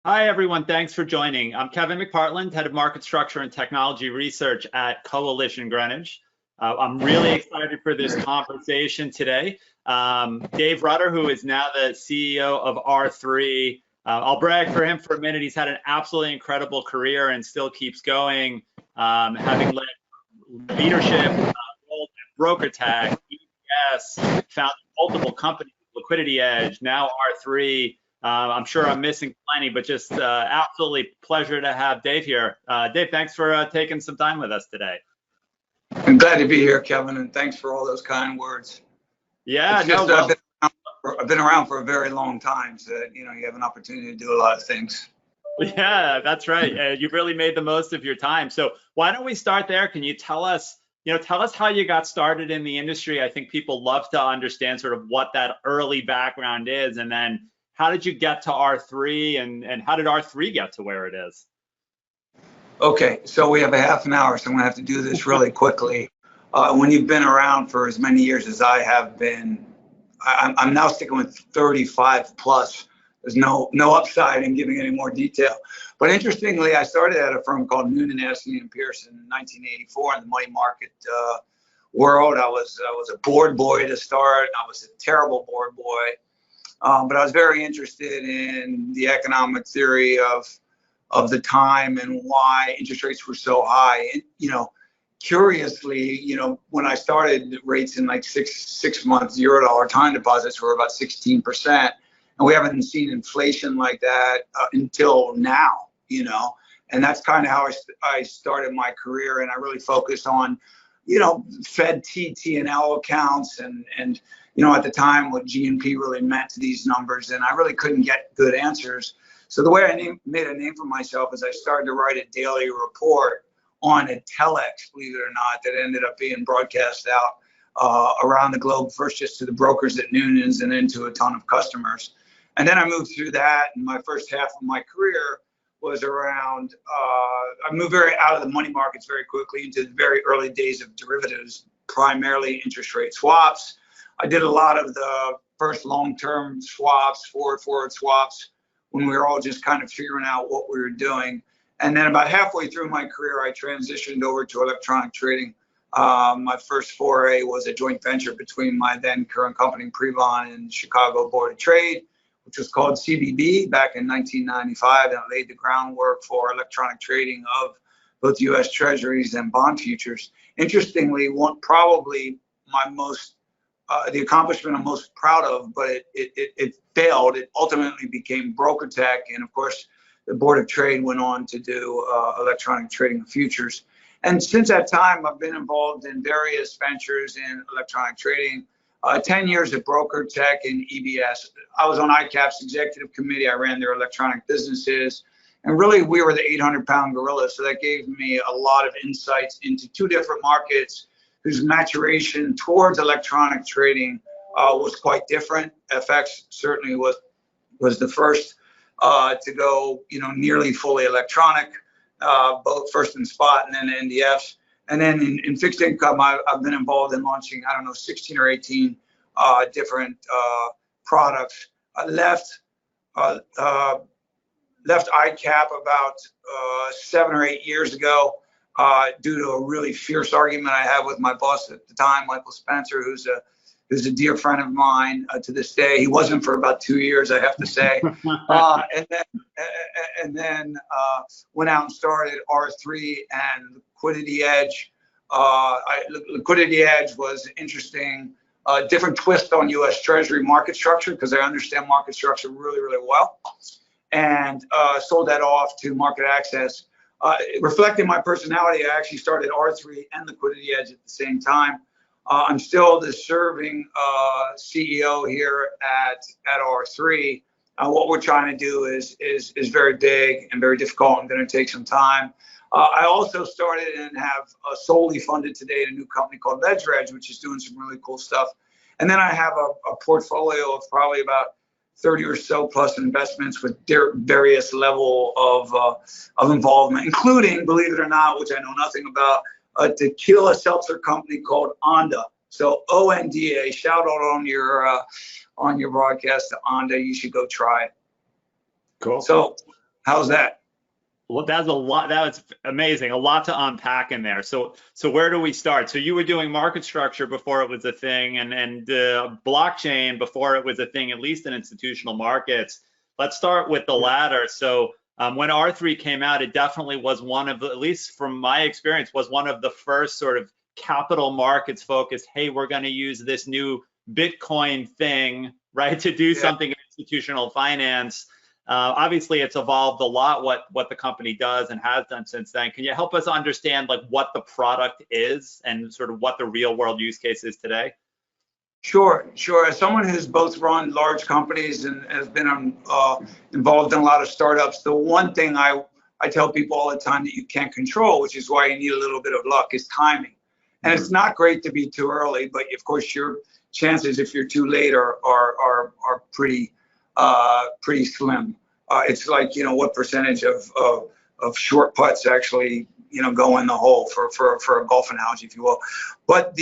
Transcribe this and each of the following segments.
Hi, everyone. Thanks for joining. I'm Kevin McPartland, Head of Market Structure and Technology Research at Coalition Greenwich. I'm really excited for this conversation today. Dave Rutter, who is now the CEO of R3, I'll brag for him for a minute. He's had an absolutely incredible career and still keeps going, having led leadership roles at BrokerTech, EBS, founded multiple companies, Liquidity Edge, now R3. I'm sure I'm missing plenty, but just absolutely pleasure to have Dave here. Dave, thanks for taking some time with us today. I'm glad to be here, Kevin, and thanks for all those kind words. Yeah, I've been around for a very long time, so you have an opportunity to do a lot of things. Yeah, that's right. You've really made the most of your time. So why don't we start there? Can you tell us how you got started in the industry? I think people love to understand sort of what that early background is, and then how did you get to R3 and how did R3 get to where it is? Okay, so we have a half an hour, so I'm gonna have to do this really quickly. When you've been around for as many years as I have been, I'm now sticking with 35 plus. There's no upside in giving any more detail. But interestingly, I started at a firm called Noonan, Aston & Pearson in 1984 in the money market world. I was a board boy to start. I was a terrible board boy. But I was very interested in the economic theory of the time and why interest rates were so high. And, curiously, when I started, rates in like six month $0 time deposits were about 16%. And we haven't seen inflation like that until now, and that's kind of how I started my career. And I really focused on, Fed T&L accounts and at the time what GNP really meant to these numbers. And I really couldn't get good answers. So the way I made a name for myself is I started to write a daily report on a telex, believe it or not, that ended up being broadcast out around the globe, first just to the brokers at Noonan's and then to a ton of customers. And then I moved through that, and my first half of my career was around, I moved out of the money markets very quickly into the very early days of derivatives, primarily interest rate swaps. I did a lot of the first long-term swaps, forward swaps, when we were all just kind of figuring out what we were doing. And then about halfway through my career, I transitioned over to electronic trading. My first foray was a joint venture between my then current company, Prevon, and Chicago Board of Trade, which was called CBB back in 1995, and it laid the groundwork for electronic trading of both U.S. Treasuries and bond futures. Interestingly, probably my the accomplishment I'm most proud of, but it failed. It ultimately became BrokerTech, and of course, the Board of Trade went on to do electronic trading of futures. And since that time, I've been involved in various ventures in electronic trading. 10 years at BrokerTech and EBS. I was on ICAP's executive committee. I ran their electronic businesses. And really, we were the 800-pound gorilla. So that gave me a lot of insights into two different markets whose maturation towards electronic trading was quite different. FX certainly was the first to go, nearly fully electronic, both first in spot and then NDFs. And then in fixed income, I've been involved in launching, 16 or 18 different products. I left ICAP about 7 or 8 years ago due to a really fierce argument I had with my boss at the time, Michael Spencer, who's a dear friend of mine to this day. He wasn't for about 2 years, I have to say. And then went out and started R3 and Liquidity Edge. Liquidity Edge was interesting, different twist on U.S. Treasury market structure, because I understand market structure really, really well, and sold that off to Market Access. Reflecting my personality, I actually started R3 and Liquidity Edge at the same time. I'm still the serving CEO here at R3. What we're trying to do is very big and very difficult and going to take some time. I also started and have solely funded today a new company called Ledger Edge, which is doing some really cool stuff. And then I have a portfolio of probably about 30 or so plus investments with various level of involvement, including, believe it or not, which I know nothing about, a tequila seltzer company called Onda. So ONDA, shout out on your broadcast to Onda. You should go try it. Cool. So How's that? Well, that's a lot. That was amazing. A lot to unpack in there. So where do we start? So you were doing market structure before it was a thing, and blockchain before it was a thing, at least in institutional markets. Let's start with the latter. So when R3 came out, it definitely was one of, at least from my experience, was one of the first sort of capital markets focused. Hey, we're going to use this new Bitcoin thing, right, to do something in institutional finance. Obviously, it's evolved a lot what the company does and has done since then. Can you help us understand like what the product is and sort of what the real world use case is today? Sure. As someone who's both run large companies and has been involved in a lot of startups, the one thing I tell people all the time that you can't control, which is why you need a little bit of luck, is timing. And it's not great to be too early, but of course your chances if you're too late are pretty slim. It's like, what percentage of short putts actually, go in the hole for a golf analogy, if you will. But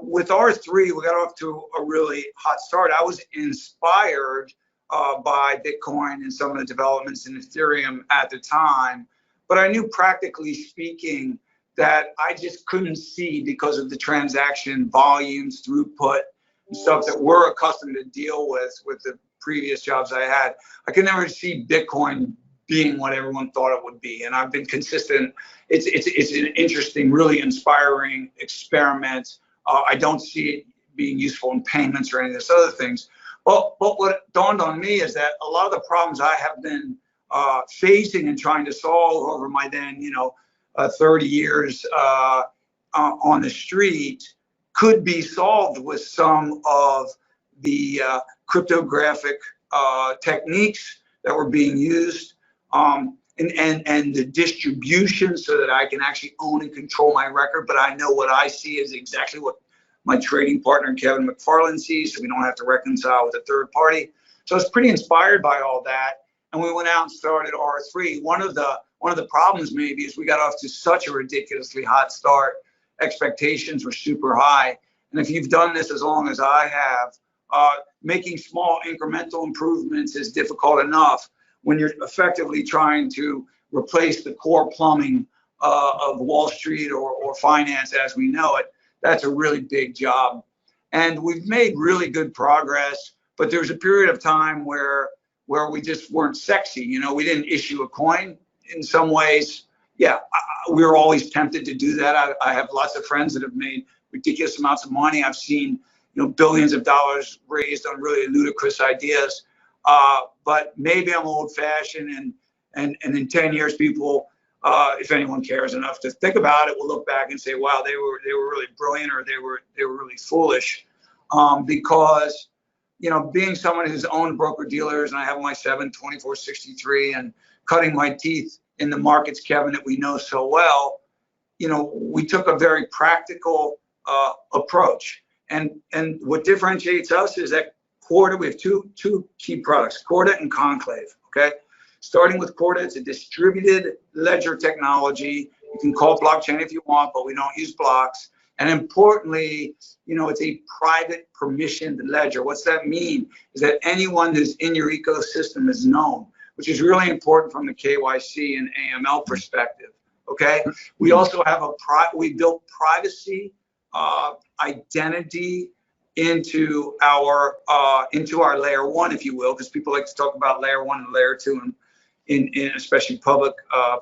with R3, we got off to a really hot start. I was inspired by Bitcoin and some of the developments in Ethereum at the time, but I knew practically speaking that I just couldn't see because of the transaction volumes, throughput, and stuff that we're accustomed to deal with the previous jobs I had. I could never see Bitcoin being what everyone thought it would be, and I've been consistent. It's an interesting, really inspiring experiment. I don't see it being useful in payments or any of those other things. But what dawned on me is that a lot of the problems I have been facing and trying to solve over my then, 30 years on the street could be solved with some of the cryptographic techniques that were being used and the distribution so that I can actually own and control my record. But I know what I see is exactly what my trading partner, Kevin McPartland, sees, so we don't have to reconcile with a third party. So I was pretty inspired by all that. And we went out and started R3. One of the problems maybe is we got off to such a ridiculously hot start. Expectations were super high. And if you've done this as long as I have, making small incremental improvements is difficult enough when you're effectively trying to replace the core plumbing of Wall Street or finance as we know it. That's a really big job. And we've made really good progress, but there's a period of time where we just weren't sexy. We didn't issue a coin. In some ways, we were always tempted to do that. I have lots of friends that have made ridiculous amounts of money. I've seen, billions of dollars raised on really ludicrous ideas. But maybe I'm old-fashioned, and in 10 years, people, if anyone cares enough to think about it, will look back and say, "Wow, they were really brilliant," or "They were really foolish," because being someone who's owned broker dealers, and I have my 7/24/63, and cutting my teeth in the markets, Kevin, that we know so well, we took a very practical approach. And what differentiates us is that Corda, we have two key products, Corda and Conclave, okay? Starting with Corda, it's a distributed ledger technology. You can call it blockchain if you want, but we don't use blocks. And importantly, it's a private permissioned ledger. What's that mean? Is that anyone who's in your ecosystem is known, which is really important from the KYC and AML perspective, okay? We also have we built privacy identity into our layer one, if you will, because people like to talk about layer one and layer two in especially public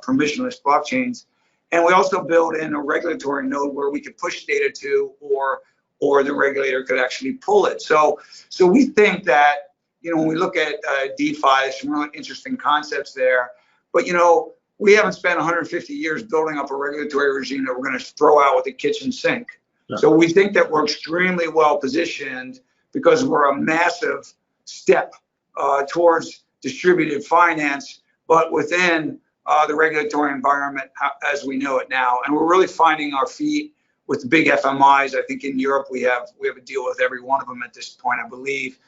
permissionless blockchains. And we also build in a regulatory node where we could push data to, or the regulator could actually pull it. So we think that, when we look at DeFi, there's some really interesting concepts there. But, we haven't spent 150 years building up a regulatory regime that we're going to throw out with the kitchen sink. Yeah. So we think that we're extremely well positioned because we're a massive step towards distributed finance, but within the regulatory environment as we know it now. And we're really finding our feet with the big FMIs. I think in Europe we have a deal with every one of them at this point, I believe.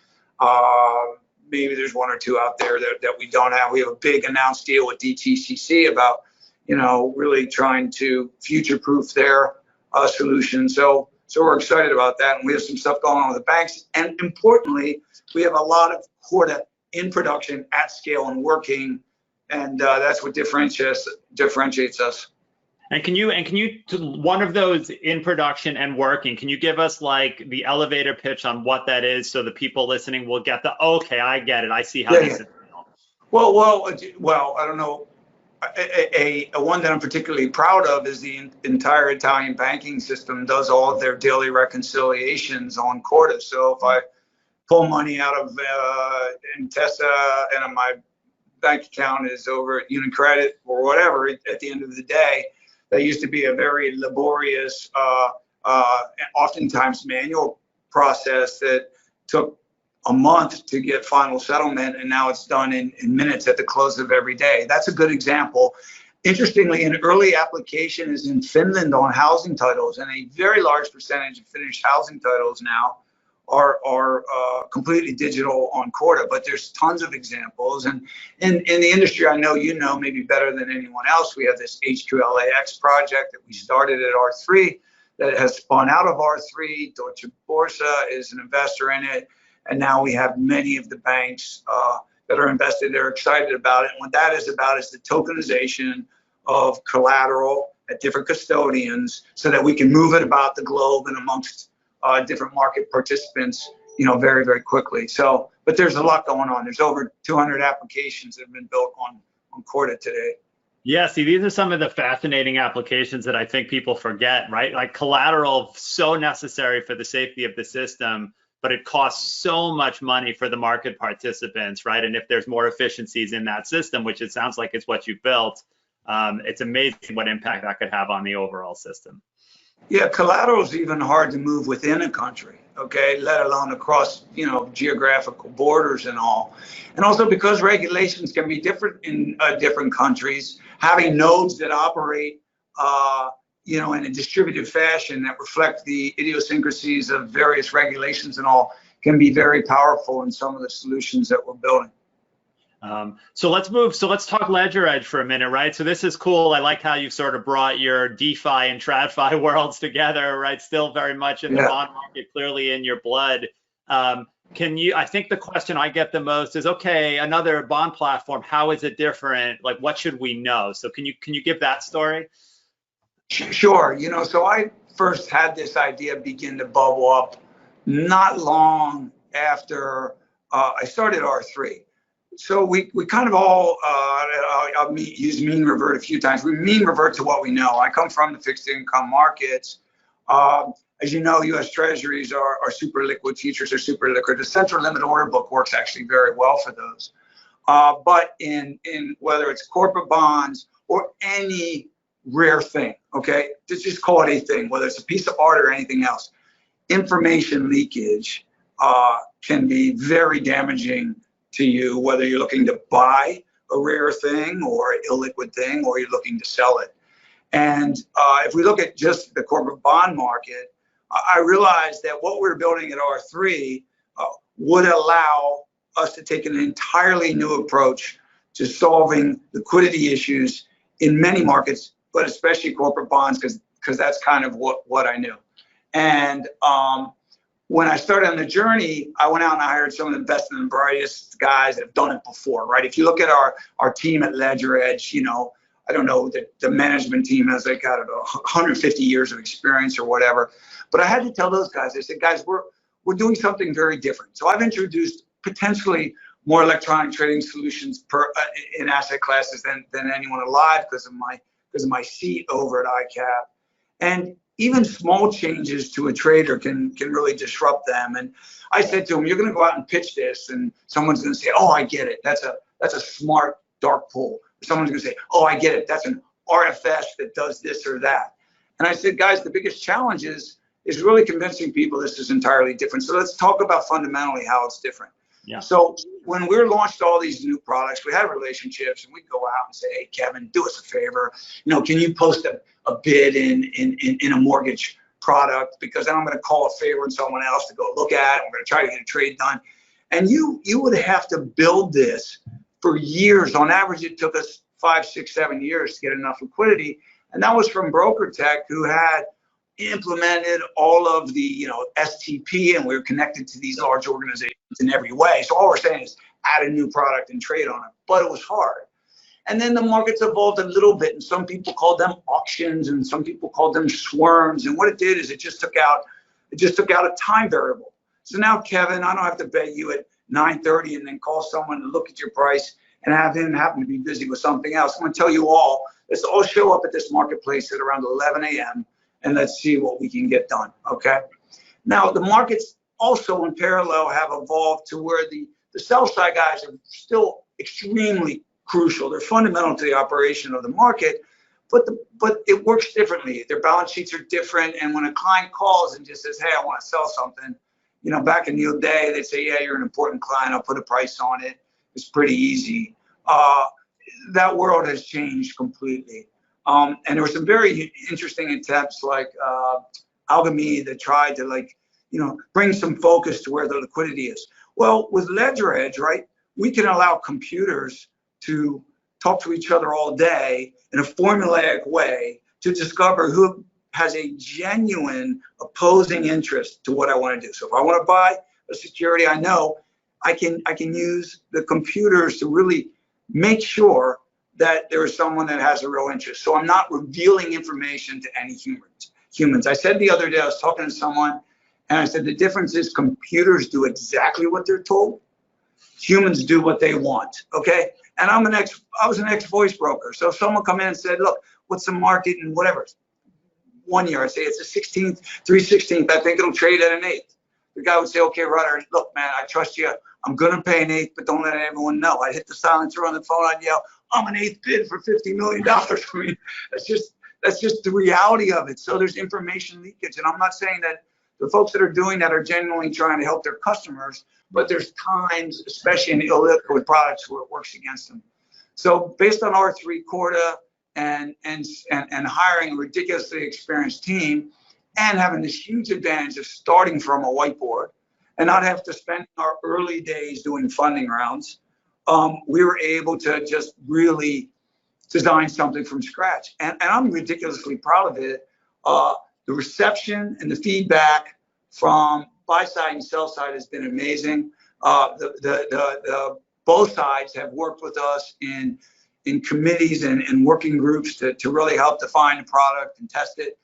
Maybe there's one or two out there that we don't have. We have a big announced deal with DTCC about, really trying to future-proof their solution. So we're excited about that. And we have some stuff going on with the banks. And importantly, we have a lot of Corda in production at scale and working. And that's what differentiates us. And can you one of those in production and working, can you give us like the elevator pitch on what that is so the people listening will get the, okay, I get it. I see how this is. Well, I don't know. A one that I'm particularly proud of is the entire Italian banking system does all of their daily reconciliations on Corda. So if I pull money out of Intesa and my bank account is over at Unicredit or whatever, at the end of the day, that used to be a very laborious, oftentimes manual process that took a month to get final settlement, and now it's done in minutes at the close of every day. That's a good example. Interestingly, an early application is in Finland on housing titles, and a very large percentage of finished housing titles now are completely digital on Corda, but there's tons of examples. And in the industry, I know you know maybe better than anyone else, we have this HQLAX project that we started at R3 that has spun out of R3. Deutsche Börse is an investor in it. And now we have many of the banks that are invested. They're excited about it. And what that is about is the tokenization of collateral at different custodians so that we can move it about the globe and amongst different market participants, very, very quickly. So, but there's a lot going on. There's over 200 applications that have been built on Corda today. Yeah, see, these are some of the fascinating applications that I think people forget, right? Like collateral, so necessary for the safety of the system, but it costs so much money for the market participants, right? And if there's more efficiencies in that system, which it sounds like it's what you built, it's amazing what impact that could have on the overall system. Yeah, collateral is even hard to move within a country, okay, let alone across, geographical borders and all. And also because regulations can be different in different countries, having nodes that operate in a distributed fashion that reflect the idiosyncrasies of various regulations and all can be very powerful in some of the solutions that we're building. So let's talk Ledger Edge for a minute, right? So this is cool. I like how you've sort of brought your DeFi and TradFi worlds together, right? Still very much in the bond market, clearly in your blood. I think the question I get the most is, okay, another bond platform, how is it different? Like, what should we know? So can you give that story? Sure. So I first had this idea begin to bubble up not long after I started R3. So we kind of all, I'll use mean revert a few times. We mean revert to what we know. I come from the fixed income markets. As you know, U.S. Treasuries are super liquid, futures are super liquid. The central limit order book works actually very well for those. But in whether it's corporate bonds or any rare thing, okay, just call it a thing, whether it's a piece of art or anything else, information leakage can be very damaging to you, whether you're looking to buy a rare thing or an illiquid thing, or you're looking to sell it. And if we look at just the corporate bond market, I realized that what we're building at R3 would allow us to take an entirely new approach to solving liquidity issues in many markets, but especially corporate bonds, because that's kind of what I knew. And when I started on the journey, I went out and I hired some of the best and the brightest guys that have done it before, right? If you look at our team at Ledger Edge, I don't know, the management team has like, I don't know, 150 years of experience or whatever. But I had to tell those guys, I said, guys, we're doing something very different. So I've introduced potentially more electronic trading solutions in asset classes than anyone alive because of my seat over at ICAP. And even small changes to a trader can really disrupt them. And I said to him, you're going to go out and pitch this, and someone's going to say, oh, I get it. That's a smart dark pool. Someone's going to say, oh, I get it. That's an RFS that does this or that. And I said, guys, the biggest challenge is really convincing people this is entirely different. So let's talk about fundamentally how it's different. Yeah. So when we launched all these new products, we had relationships, and we'd go out and say, hey, Kevin, do us a favor. Can you post a bid in a mortgage product? Because then I'm going to call a favor and someone else to go look at it. I'm going to try to get a trade done. And you would have to build this for years. On average, it took us 5, 6, 7 years to get enough liquidity. And that was from Broker Tech, who had implemented all of the, STP, and we were connected to these large organizations in every way. So all we're saying is add a new product and trade on it, but it was hard. And then the markets evolved a little bit, and some people called them auctions, and some people called them swarms. And what it did is it just took out a time variable. So now, Kevin, I don't have to bet you at 9:30 and then call someone to look at your price and have him happen to be busy with something else. I'm going to tell you all, let's all show up at this marketplace at around 11 a.m. and let's see what we can get done, okay? Now, the markets also in parallel have evolved to where the sell side guys are still extremely crucial. They're fundamental to the operation of the market, but it works differently. Their balance sheets are different, and when a client calls and just says, hey, I want to sell something, back in the old day, they'd say, yeah, you're an important client, I'll put a price on it. It's pretty easy. That world has changed completely. And there were some very interesting attempts like Alchemy that tried to bring some focus to where the liquidity is. Well, with Ledger Edge, right, we can allow computers to talk to each other all day in a formulaic way to discover who has a genuine opposing interest to what I want to do. So if I want to buy a security, I know I can use the computers to really make sure that there is someone that has a real interest. So I'm not revealing information to any humans. I said the other day, I was talking to someone and I said, the difference is computers do exactly what they're told. Humans do what they want, okay? And I was an ex-voice broker. So if someone come in and said, look, what's the market and whatever, 1 year, I say it's the 16th, 3/16th, I think it'll trade at an 8th. The guy would say, okay, Rutter, look, man, I trust you. I'm going to pay an 8th, but don't let everyone know. I'd hit the silencer on the phone. I'd yell, I'm an 8th bid for $50 million. I mean, that's just the reality of it. So there's information leakage. And I'm not saying that the folks that are doing that are genuinely trying to help their customers, but there's times, especially in illiquid products, where it works against them. So based on our three-quarter and hiring a ridiculously experienced team and having this huge advantage of starting from a whiteboard and not have to spend our early days doing funding rounds, we were able to just really design something from scratch. And I'm ridiculously proud of it. The reception and the feedback from buy side and sell side has been amazing. Both sides have worked with us in committees and working groups to really help define the product and test it.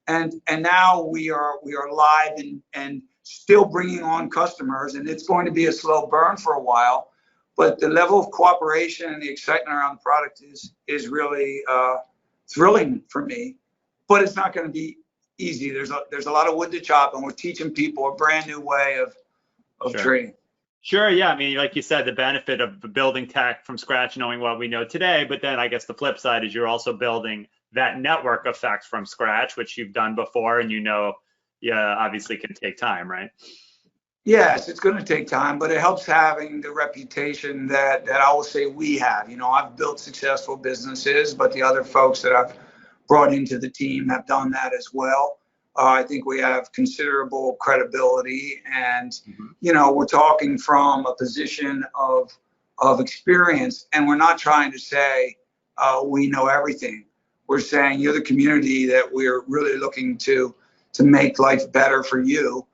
And now we are live and still bringing on customers, and it's going to be a slow burn for a while. But the level of cooperation and the excitement around the product is really thrilling for me. But it's not going to be easy. There's a lot of wood to chop, and we're teaching people a brand new way of trading. Sure, yeah. I mean, like you said, the benefit of building tech from scratch, knowing what we know today, but then I guess the flip side is you're also building that network effect from scratch, which you've done before, and obviously can take time, right? Yes, it's going to take time, but it helps having the reputation that I will say we have. I've built successful businesses, but the other folks that I've brought into the team have done that as well. I think we have considerable credibility, and we're talking from a position of experience, and we're not trying to say we know everything. We're saying you're the community that we're really looking to make life better for you.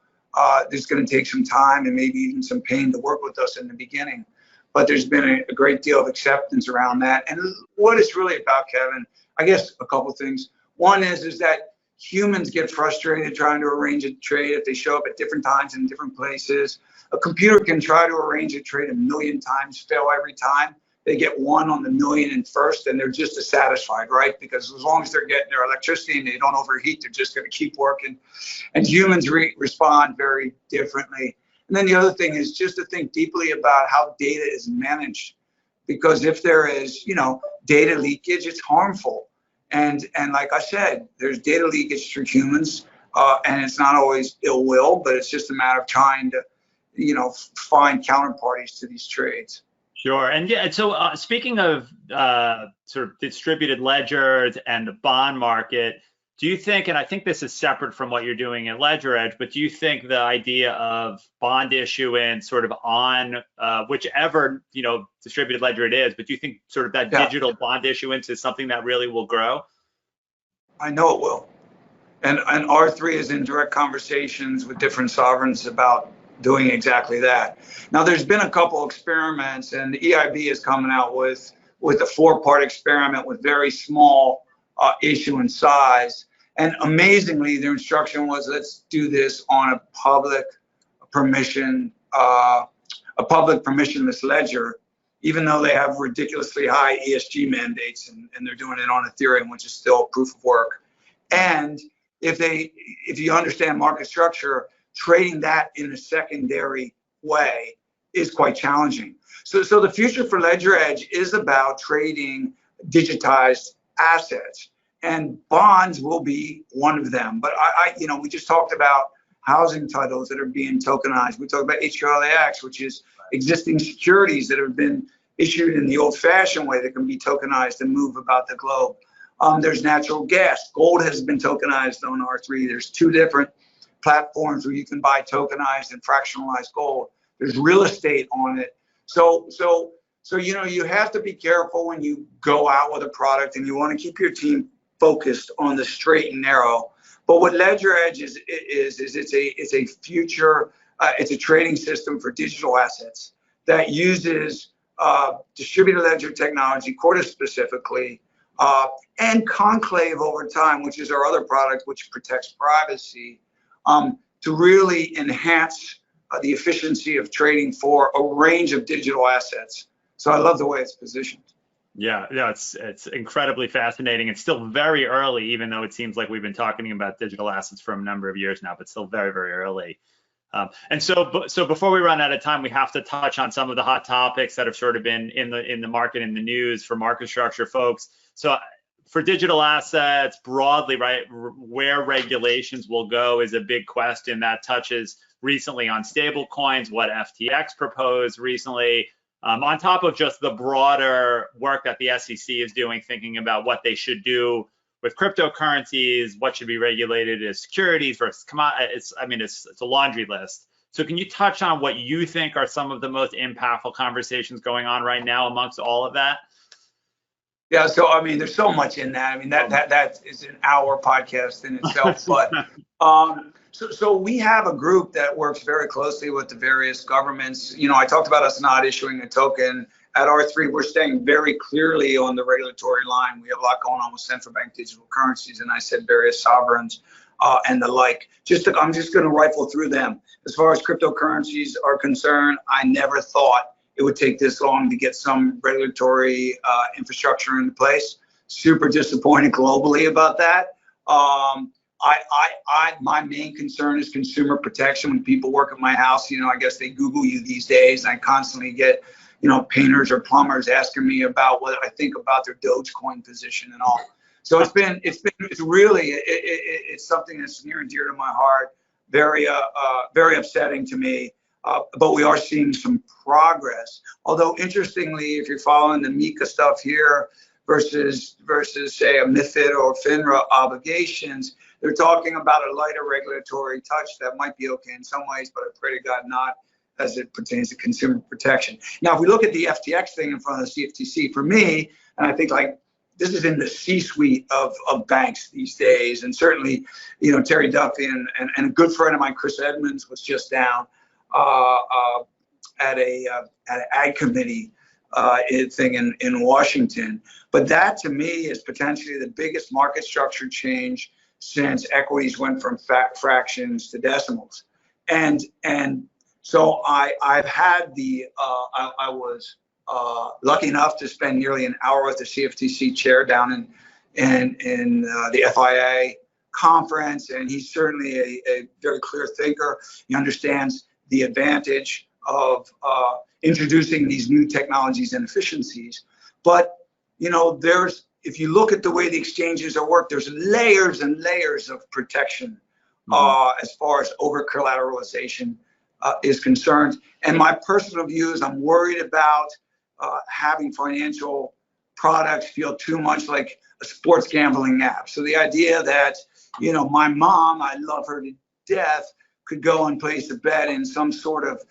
There's going to take some time and maybe even some pain to work with us in the beginning, but there's been a great deal of acceptance around that. And what it's really about, Kevin, I guess a couple of things. One is that humans get frustrated trying to arrange a trade if they show up at different times in different places. A computer can try to arrange a trade 1,000,000 times, fail every time. They get 1 on the 1,000,000 and first, and they're just dissatisfied, right? Because as long as they're getting their electricity and they don't overheat, they're just going to keep working. And humans respond very differently. And then the other thing is just to think deeply about how data is managed, because if there is, data leakage, it's harmful. And like I said, there's data leakage through humans, and it's not always ill will, but it's just a matter of trying to, find counterparties to these trades. Sure. And yeah, so speaking of sort of distributed ledgers and the bond market, do you think, and I think this is separate from what you're doing at Ledger Edge, but do you think the idea of bond issuance sort of on whichever, distributed ledger it is, but do you think sort of that digital bond issuance is something that really will grow? I know it will. And R3 is in direct conversations with different sovereigns about doing exactly that. Now, there's been a couple experiments, and the EIB is coming out with a 4-part experiment with very small issuance size. And amazingly, their instruction was, let's do this on a public permissionless ledger, even though they have ridiculously high ESG mandates, and they're doing it on Ethereum, which is still proof of work. And if you understand market structure, trading that in a secondary way is quite challenging. So the future for Ledger Edge is about trading digitized assets, and bonds will be one of them. But we just talked about housing titles that are being tokenized. We talked about HQLAX, which is existing securities that have been issued in the old-fashioned way that can be tokenized and move about the globe. There's natural gas. Gold has been tokenized on R3. There's 2 different platforms where you can buy tokenized and fractionalized gold. There's real estate on it. So you have to be careful when you go out with a product, and you want to keep your team focused on the straight and narrow. But what Ledger Edge is it's a future, it's a trading system for digital assets that uses distributed ledger technology, Quartus specifically, and Conclave over time, which is our other product, which protects privacy, to really enhance the efficiency of trading for a range of digital assets. So I love the way it's positioned. Yeah, it's incredibly fascinating. It's still very early, even though it seems like we've been talking about digital assets for a number of years now, but still very, very early. And so before we run out of time, we have to touch on some of the hot topics that have sort of been in the market, in the news for market structure folks. So for digital assets broadly, right, where regulations will go is a big question that touches recently on stable coins, what FTX proposed recently, on top of just the broader work that the SEC is doing, thinking about what they should do with cryptocurrencies, what should be regulated as securities versus commodities. It's a laundry list. So can you touch on what you think are some of the most impactful conversations going on right now amongst all of that? Yeah, so there's so much in that. That is an hour podcast in itself. But so we have a group that works very closely with the various governments. I talked about us not issuing a token. At R3, we're staying very clearly on the regulatory line. We have a lot going on with central bank digital currencies, and I said various sovereigns and the like. I'm just going to rifle through them. As far as cryptocurrencies are concerned, I never thought it would take this long to get some regulatory infrastructure into place. Super disappointed globally about that. My main concern is consumer protection. When people work at my house, I guess they Google you these days, and I constantly get, painters or plumbers asking me about what I think about their Dogecoin position and all. So it's really something that's near and dear to my heart. Very upsetting to me. But we are seeing some progress. Although interestingly, if you're following the MiCA stuff here versus say a MiFID or FINRA obligations, they're talking about a lighter regulatory touch that might be okay in some ways, but I pray to God not as it pertains to consumer protection. Now, if we look at the FTX thing in front of the CFTC, for me, and I think this is in the C-suite of banks these days, and certainly, Terry Duffy and a good friend of mine, Chris Edmonds, was just down at an ag committee thing in Washington. But that to me is potentially the biggest market structure change since equities went from fractions to decimals. And so I was lucky enough to spend nearly an hour with the CFTC chair down in the FIA conference, and he's certainly a very clear thinker. He understands the advantage of introducing these new technologies and efficiencies. But, if you look at the way the exchanges are worked, there's layers and layers of protection as far as over collateralization is concerned. And my personal view is I'm worried about having financial products feel too much like a sports gambling app. So the idea that, my mom, I love her to death, could go and place a bet in some sort of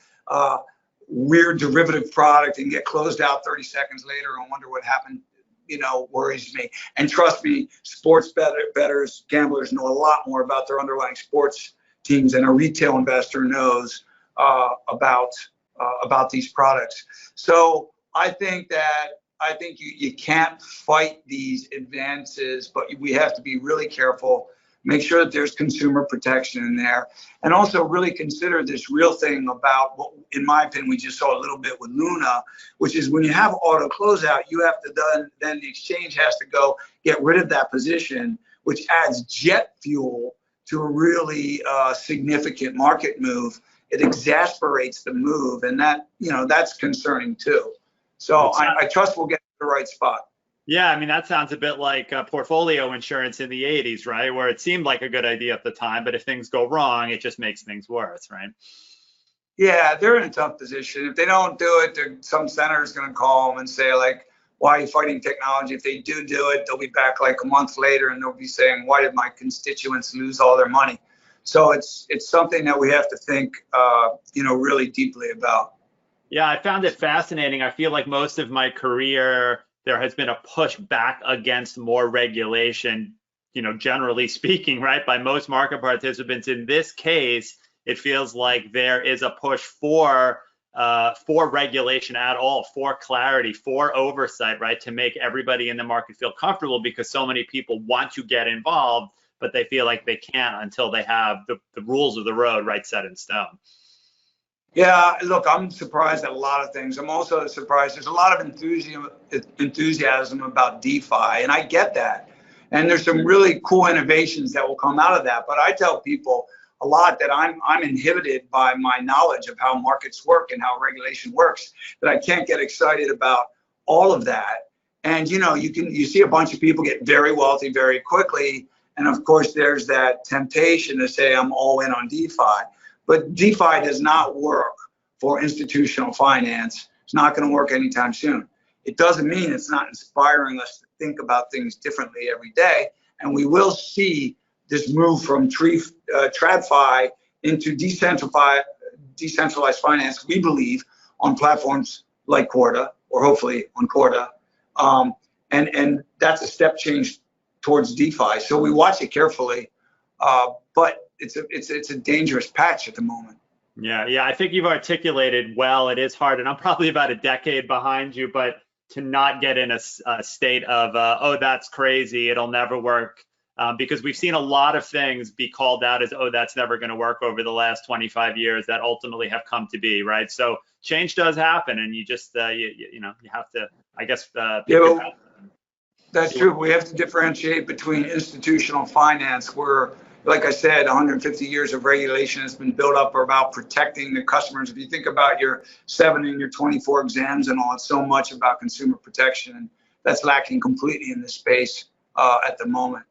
weird derivative product and get closed out 30 seconds later and wonder what happened worries me. And trust me, sports bettors, gamblers know a lot more about their underlying sports teams than a retail investor knows about these products. So I think you can't fight these advances, but we have to be really careful. Make sure that there's consumer protection in there, and also really consider this real thing about what, in my opinion, we just saw a little bit with Luna, which is when you have auto closeout, you have to then the exchange has to go get rid of that position, which adds jet fuel to a really significant market move. It exasperates the move, and that's concerning too. So I trust we'll get to the right spot. Yeah, I mean, that sounds a bit like portfolio insurance in the 80s, right? Where it seemed like a good idea at the time, but if things go wrong, it just makes things worse, right? Yeah, they're in a tough position. If they don't do it, some senator's going to call them and say, like, why are you fighting technology? If they do it, they'll be back like a month later and they'll be saying, why did my constituents lose all their money? So it's something that we have to think, really deeply about. Yeah, I found it fascinating. I feel like most of my career, there has been a push back against more regulation, generally speaking, right, by most market participants. In this case, it feels like there is a push for regulation at all, for clarity, for oversight, right, to make everybody in the market feel comfortable, because so many people want to get involved, but they feel like they can't until they have the rules of the road, right, set in stone. Yeah, look, I'm surprised at a lot of things. I'm also surprised. There's a lot of enthusiasm about DeFi, and I get that. And there's some really cool innovations that will come out of that. But I tell people a lot that I'm inhibited by my knowledge of how markets work and how regulation works, that I can't get excited about all of that. And you see a bunch of people get very wealthy very quickly, and of course there's that temptation to say I'm all in on DeFi. But DeFi does not work for institutional finance. It's not going to work anytime soon. It doesn't mean it's not inspiring us to think about things differently every day. And we will see this move from TradFi into decentralized finance, we believe, on platforms like Corda, or hopefully on Corda. And that's a step change towards DeFi. So we watch it carefully, but it's a dangerous patch at the moment. Yeah, I think you've articulated well. It is hard, and I'm probably about a decade behind you, but to not get in a state of, oh, that's crazy, it'll never work, because we've seen a lot of things be called out as, oh, that's never going to work over the last 25 years that ultimately have come to be, right? So change does happen, and you just, you have to, I guess, that's true. We have to differentiate between institutional finance, where, like I said, 150 years of regulation has been built up about protecting the customers. If you think about your 7 and your 24 exams and all, it's so much about consumer protection, and that's lacking completely in this space at the moment.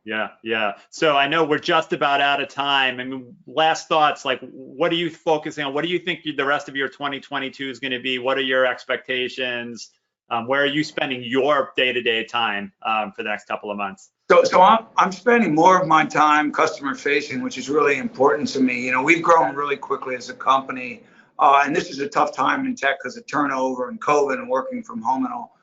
Yeah. So I know we're just about out of time. I mean, last thoughts, like, what are you focusing on? What do you think the rest of your 2022 is going to be? What are your expectations? Where are you spending your day-to-day time for the next couple of months? So I'm spending more of my time customer facing, which is really important to me. We've grown really quickly as a company, and this is a tough time in tech because of turnover and COVID and working from home and all.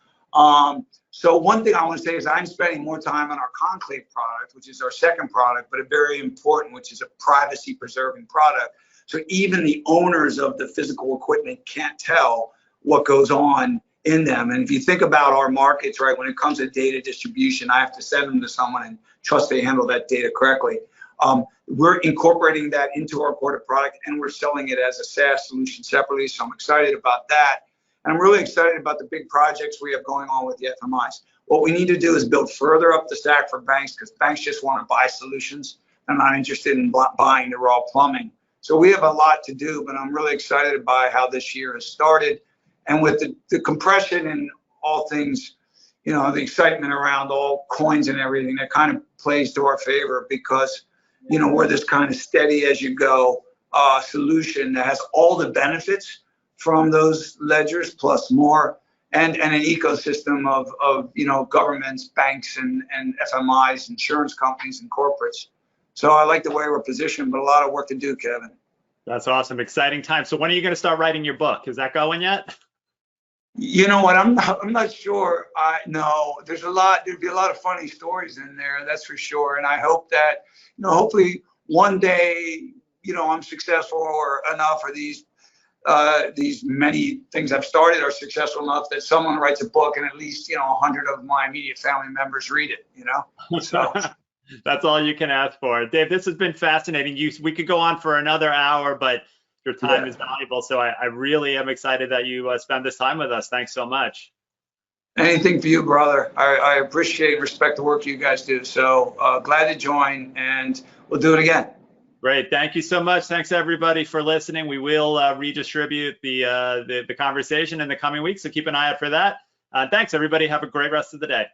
So one thing I want to say is I'm spending more time on our Conclave product, which is our second product, but a very important, which is a privacy preserving product. So even the owners of the physical equipment can't tell what goes on in them. And if you think about our markets, right, when it comes to data distribution, I have to send them to someone and trust they handle that data correctly. We're incorporating that into our Corda product, and we're selling it as a SaaS solution separately. So I'm excited about that. And I'm really excited about the big projects we have going on with the FMIs. What we need to do is build further up the stack for banks, because banks just want to buy solutions. They're not interested in buying the raw plumbing. So we have a lot to do, but I'm really excited by how this year has started. And with the compression and all things, the excitement around all coins and everything, that kind of plays to our favor, because, we're this kind of steady as you go solution that has all the benefits from those ledgers plus more, and an ecosystem of governments, banks, and FMIs, insurance companies, and corporates. So I like the way we're positioned, but a lot of work to do, Kevin. That's awesome. Exciting time. So when are you going to start writing your book? Is that going yet? You know what? I'm not sure. No, there'd be a lot of funny stories in there, that's for sure. And I hope that, hopefully one day, I'm successful or enough, or these many things I've started are successful enough that someone writes a book and at least, 100 of my immediate family members read it, so. That's all you can ask for. Dave, this has been fascinating. We could go on for another hour, but your time is valuable. So I really am excited that you spend this time with us. Thanks so much. Anything for you, brother. I appreciate and respect the work you guys do. So glad to join, and we'll do it again. Great. Thank you so much. Thanks everybody for listening. We will redistribute the conversation in the coming weeks, so keep an eye out for that. Thanks everybody. Have a great rest of the day.